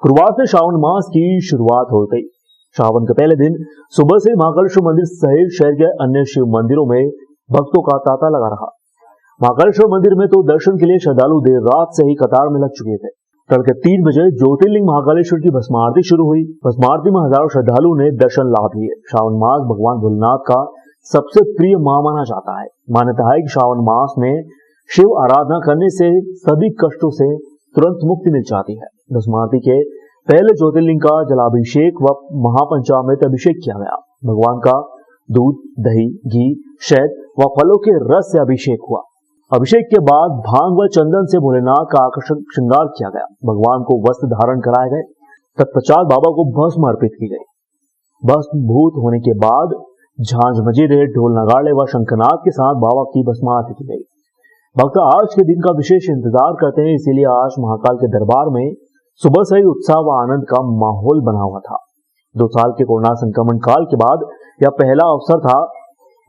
गुरुवार से श्रावण मास की शुरुआत हो गई। श्रावण के पहले दिन सुबह से महाकालेश्वर मंदिर सहित शहर के अन्य शिव मंदिरों में भक्तों का तांता लगा रहा। महाकालेश्वर मंदिर में तो दर्शन के लिए श्रद्धालु देर रात से ही कतार में लग चुके थे। तड़के 3 बजे ज्योतिर्लिंग महाकालेश्वर की भस्म आरती शुरू हुई। भस्म आरती में हजारों श्रद्धालुओं ने दर्शन लाभ लिए। श्रावण मास भगवान भोलेनाथ का सबसे प्रिय माह माना जाता है। मान्यता है कि श्रावण मास में शिव आराधना करने से सभी कष्टों से तुरंत मुक्ति मिल जाती है। भस्म आरती के पहले ज्योतिर्लिंग का जलाभिषेक व महापंचामृत अभिषेक किया गया। भगवान का दूध, दही, घी, शहद व फलों के रस से अभिषेक हुआ। अभिषेक के बाद भांग व चंदन से भोलेनाथ का आकर्षक श्रृंगार किया गया। भगवान को वस्त्र धारण कराए गए। तत्पश्चात बाबा को भस्म अर्पित की गई। भस्म भूत होने के बाद झांझ मजीरे, ढोल नगाड़े व शंखनाद के साथ बाबा की भस्म आरती की गई। भक्त आज के दिन का विशेष इंतजार करते हैं, इसीलिए आज महाकाल के दरबार में सुबह से ही उत्साह व आनंद का माहौल बना हुआ था। 2 साल के कोरोना संक्रमण काल के बाद यह पहला अवसर था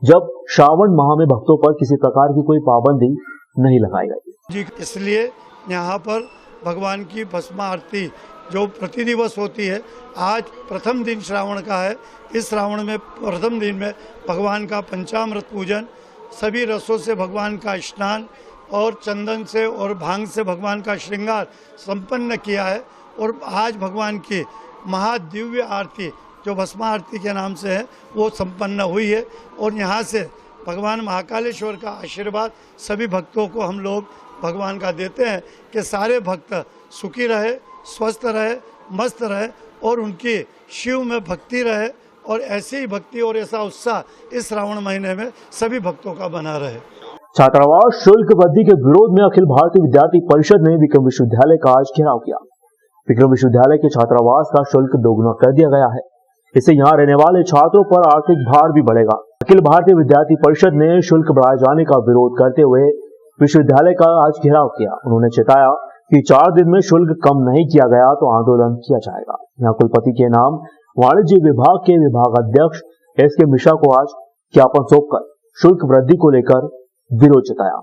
जब श्रावण माह में भक्तों पर किसी प्रकार की कोई पाबंदी नहीं लगाई गई जी। इसलिए यहाँ पर भगवान की भस्म आरती जो प्रति दिवस होती है, आज प्रथम दिन श्रावण का है। इस श्रावण में प्रथम दिन में भगवान का पंचामृत पूजन, सभी रसों से भगवान का स्नान और चंदन से और भांग से भगवान का श्रृंगार संपन्न किया है। और आज भगवान की महादिव्य आरती जो भस्म आरती के नाम से है वो संपन्न हुई है। और यहाँ से भगवान महाकालेश्वर का आशीर्वाद सभी भक्तों को हम लोग भगवान का देते हैं कि सारे भक्त सुखी रहे, स्वस्थ रहे, मस्त रहे और उनकी शिव में भक्ति रहे। और ऐसी ही भक्ति और ऐसा उत्साह इस श्रावण महीने में सभी भक्तों का बना रहे। छात्रावास शुल्क वृद्धि के विरोध में अखिल भारतीय विद्यार्थी परिषद ने विक्रम विश्वविद्यालय का आज घेराव किया। विक्रम विश्वविद्यालय के छात्रावास का शुल्क दोगुना कर दिया गया है। इससे यहाँ रहने वाले छात्रों पर आर्थिक भार भी बढ़ेगा। अखिल भारतीय विद्यार्थी परिषद ने शुल्क बढ़ाए जाने का विरोध करते हुए विश्वविद्यालय का आज घेराव किया। उन्होंने चेताया कि 4 दिन में शुल्क कम नहीं किया गया तो आंदोलन किया जाएगा। यहाँ कुलपति के नाम वाणिज्य विभाग के विभागाध्यक्ष एस के मिश्रा को आज ज्ञापन सौंपकर शुल्क वृद्धि को लेकर विरोध जताया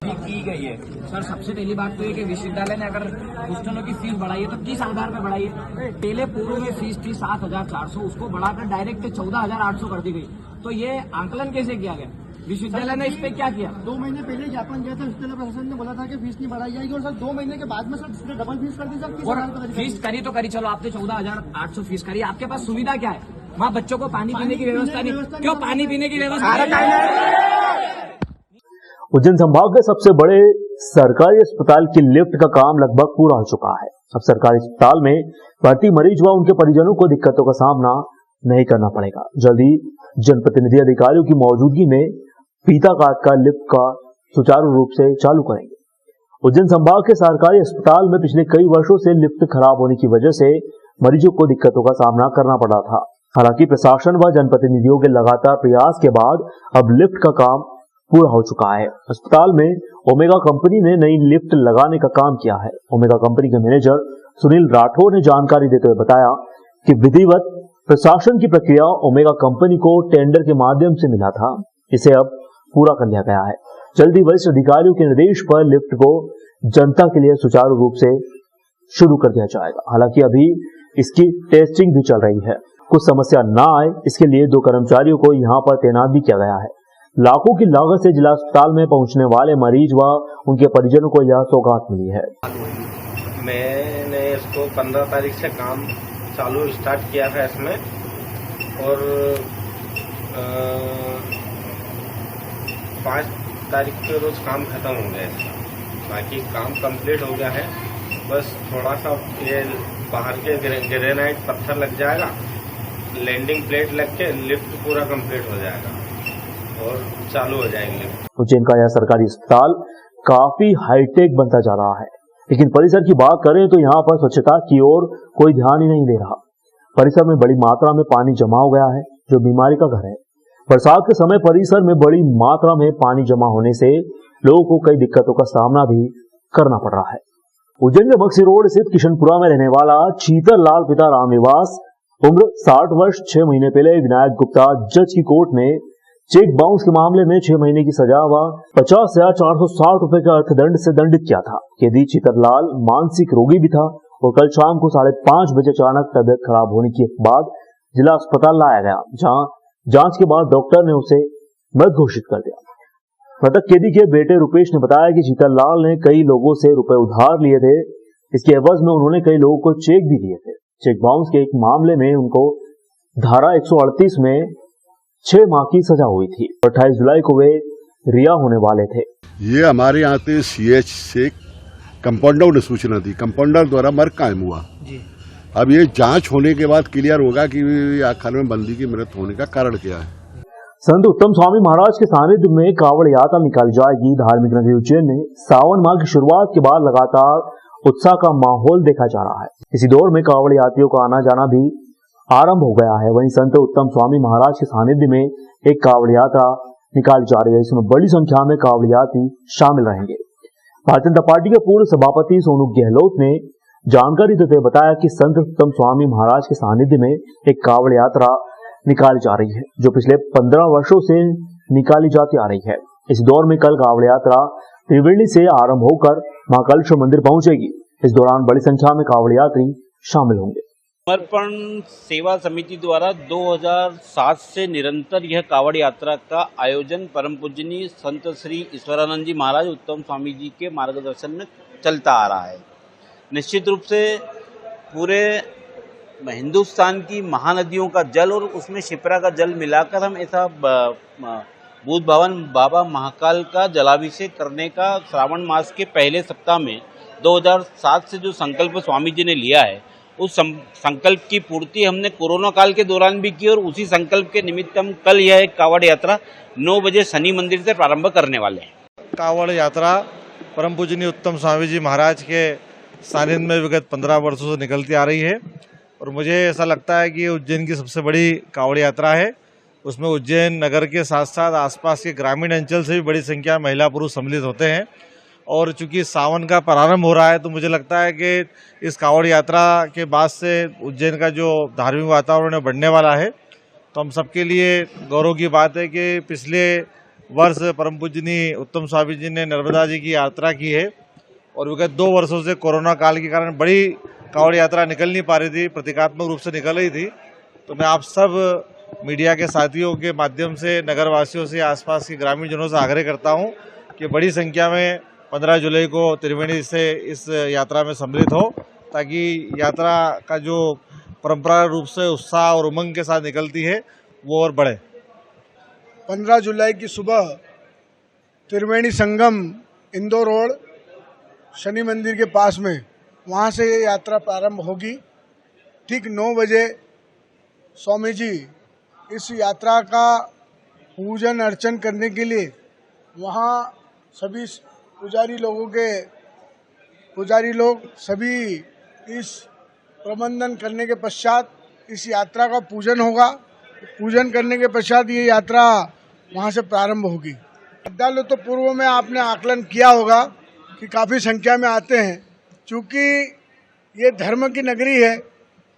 की गई है। सर, सबसे पहली बात तो ये कि विश्वविद्यालय ने अगर पुस्तकों की फीस बढ़ाई है तो किस आधार पर बढ़ाई है? पहले पूर्व में फीस थी 7,400, उसको बढ़ाकर डायरेक्ट 14,800 कर दी गई। तो ये आंकलन कैसे किया गया? विश्वविद्यालय ने इस पे क्या किया? 2 महीने पहले ज्ञापन दिया था, विश्वविद्यालय प्रशासन ने बोला था कि फीस नहीं बढ़ाई जाएगी और सर 2 महीने के बाद में सर डबल फीस कर दी। सर फीस करी तो करी, चलो आपने 14,800 फीस करी, आपके पास सुविधा क्या है? वहाँ बच्चों को पानी पीने की व्यवस्था नहीं, क्यों पानी पीने की व्यवस्था? उज्जैन संभाग के सबसे बड़े सरकारी अस्पताल की लिफ्ट का काम लगभग पूरा हो चुका है। अब सरकारी अस्पताल में भर्ती मरीज व उनके परिजनों को दिक्कतों का सामना नहीं करना पड़ेगा। जल्द ही जनप्रतिनिधि अधिकारियों की मौजूदगी में फीता काटकर लिफ्ट का सुचारू रूप से चालू करेंगे। उज्जैन संभाग के सरकारी अस्पताल में पिछले कई वर्षों से लिफ्ट खराब होने की वजह से मरीजों को दिक्कतों का सामना करना पड़ रहा था। हालांकि प्रशासन व जनप्रतिनिधियों के लगातार प्रयास के बाद अब लिफ्ट का काम पूरा हो चुका है। अस्पताल में ओमेगा कंपनी ने नई लिफ्ट लगाने का काम किया है। ओमेगा कंपनी के मैनेजर सुनील राठौर ने जानकारी देते हुए बताया कि विधिवत प्रशासन की प्रक्रिया ओमेगा कंपनी को टेंडर के माध्यम से मिला था, इसे अब पूरा कर लिया गया है। जल्दी वरिष्ठ अधिकारियों के निर्देश पर लिफ्ट को जनता के लिए सुचारू रूप से शुरू कर दिया जाएगा। हालांकि अभी इसकी टेस्टिंग भी चल रही है। कुछ समस्या न आए इसके लिए 2 कर्मचारियों को यहाँ पर तैनात भी किया गया है। लाखों की लागत से जिला अस्पताल में पहुंचने वाले मरीज व उनके परिजनों को यह सौगात मिली है। मैंने इसको 15 तारीख से काम चालू स्टार्ट किया था इसमें और 5 तारीख के रोज काम खत्म हो गया इसका। बाकी काम कंप्लीट हो गया है। बस थोड़ा सा ये बाहर के ग्रेनाइट पत्थर लग जाएगा, लैंडिंग प्लेट लग के लिफ्ट पूरा कंप्लीट हो जाएगा और चालू हो जाएंगे। उज्जैन का यह सरकारी अस्पताल काफी हाईटेक बनता जा रहा है, लेकिन परिसर की बात करें तो यहाँ पर स्वच्छता की ओर कोई ध्यान ही नहीं दे रहा। परिसर में बड़ी मात्रा में पानी जमा हो गया है, जो बीमारी का घर है। बरसात के समय परिसर में बड़ी मात्रा में पानी जमा होने से लोगों को कई दिक्कतों का सामना भी करना पड़ रहा है। उज्जैन के बक्सी रोड स्थित किशनपुरा में रहने वाला चीतर लाल पिता रामनिवास उम्र 60 वर्ष 6 महीने पहले विनायक गुप्ता जज की कोर्ट में चेक बाउंस के मामले में 6 महीने की सजा व 50,460 रुपए के अर्थदंड से दंडित किया था। यदि चितरलाल मानसिक रोगी भी था और कल शाम को 5:30 बजे अचानक तबियत खराब होने के बाद जिला अस्पताल लाया गया, जहां जांच के बाद डॉक्टर ने उसे मृत घोषित कर दिया। मृतक कैदी के बेटे रुपेश ने बताया कि जीतनलाल ने कई लोगों से रुपए उधार लिए थे। इसके एवज में उन्होंने कई लोगों को चेक भी दिए थे। चेक बाउंस के एक मामले में उनको धारा 138 में 6 माह की सजा हुई थी। 28 जुलाई को वे रिहा होने वाले थे। ये हमारे यहाँ पे CH से कंपाउंडर ने सूचना दी, कंपाउंडर द्वारा मर्ग कायम हुआ जी। अब ये जांच होने के बाद क्लियर होगा कि खाने में बंदी की मृत्यु होने का कारण क्या है। संत उत्तम स्वामी महाराज के सानिध्य में कावड़ यात्रा निकाली जाएगी। धार्मिक नगरी उज्जैन में सावन माह की शुरुआत के बाद लगातार उत्साह का माहौल देखा जा रहा है। इसी दौर में कावड़ यात्रियों का आना जाना भी आरंभ हो गया है। वहीं संत उत्तम स्वामी महाराज के सानिध्य में एक कावड़ यात्रा निकाली जा रही है। इसमें बड़ी संख्या में कावड़ यात्री शामिल रहेंगे। भारतीय जनता पार्टी के पूर्व सभापति सोनू गहलोत ने जानकारी देते हुए बताया कि संत उत्तम स्वामी महाराज के सानिध्य में एक कावड़ यात्रा निकाली जा रही है, जो पिछले 15 वर्षों से निकाली जाती आ रही है। इस दौर में कल कावड़ यात्रा त्रिवेणी से आरंभ होकर महाकालेश्वर मंदिर पहुंचेगी। इस दौरान बड़ी संख्या में कावड़ यात्री शामिल होंगे। समर्पण सेवा समिति द्वारा 2007 से निरंतर यह कावड़ यात्रा का आयोजन परम पूजनीय संत श्री ईश्वरानंद जी महाराज उत्तम स्वामी जी के मार्गदर्शन में चलता आ रहा है। निश्चित रूप से पूरे हिंदुस्तान की महानदियों का जल और उसमें शिप्रा का जल मिलाकर हम ऐसा भूत भवन बाबा महाकाल का जलाभिषेक करने का श्रावण मास के पहले सप्ताह में 2007 से जो संकल्प स्वामी जी ने लिया है, उस संकल्प की पूर्ति हमने कोरोना काल के दौरान भी की और उसी संकल्प के निमित्त हम कल यह एक कावड़ यात्रा 9 बजे शनि मंदिर से प्रारंभ करने वाले हैं। कावड़ यात्रा परम पूजनीय उत्तम स्वामी जी महाराज के सानिध्य में विगत 15 वर्षों से निकलती आ रही है और मुझे ऐसा लगता है कि उज्जैन की सबसे बड़ी कावड़ यात्रा है। उसमें उज्जैन नगर के साथ साथ आसपास के ग्रामीण अंचल से भी बड़ी संख्या महिला पुरुष सम्मिलित होते हैं और चूंकि सावन का प्रारंभ हो रहा है तो मुझे लगता है कि इस कावड़ यात्रा के बाद से उज्जैन का जो धार्मिक वातावरण है बढ़ने वाला है। तो हम सबके लिए गौरव की बात है कि पिछले वर्ष परम पूजनीय उत्तम स्वामी जी ने नर्मदा जी की यात्रा की है और विगत 2 वर्षों से कोरोना काल के कारण बड़ी कावड़ यात्रा निकल नहीं पा रही थी, प्रतीकात्मक रूप से निकल रही थी। तो मैं आप सब मीडिया के साथियों के माध्यम से नगरवासियों से आसपास के ग्रामीण जनों से आग्रह करता हूं कि बड़ी संख्या में 15 जुलाई को त्रिवेणी से इस यात्रा में सम्मिलित हो, ताकि यात्रा का जो परंपरागत रूप से उत्साह और उमंग के साथ निकलती है वो और बढ़े। 15 जुलाई की सुबह त्रिवेणी संगम इंदौर रोड शनि मंदिर के पास में वहाँ से ये यात्रा प्रारंभ होगी। ठीक 9 बजे स्वामी जी इस यात्रा का पूजन अर्चन करने के लिए वहाँ सभी पुजारी लोग सभी इस प्रबंधन करने के पश्चात इस यात्रा का पूजन होगा। पूजन करने के पश्चात ये यात्रा वहाँ से प्रारंभ होगी। श्रद्धालु तो पूर्व में आपने आकलन किया होगा कि काफ़ी संख्या में आते हैं। चूँकि ये धर्म की नगरी है,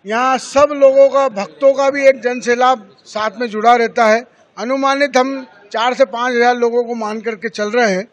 यहाँ सब लोगों का, भक्तों का भी एक जन सैलाब साथ में जुड़ा रहता है। अनुमानित हम 4 से 5 हज़ार लोगों को मान करके चल रहे हैं।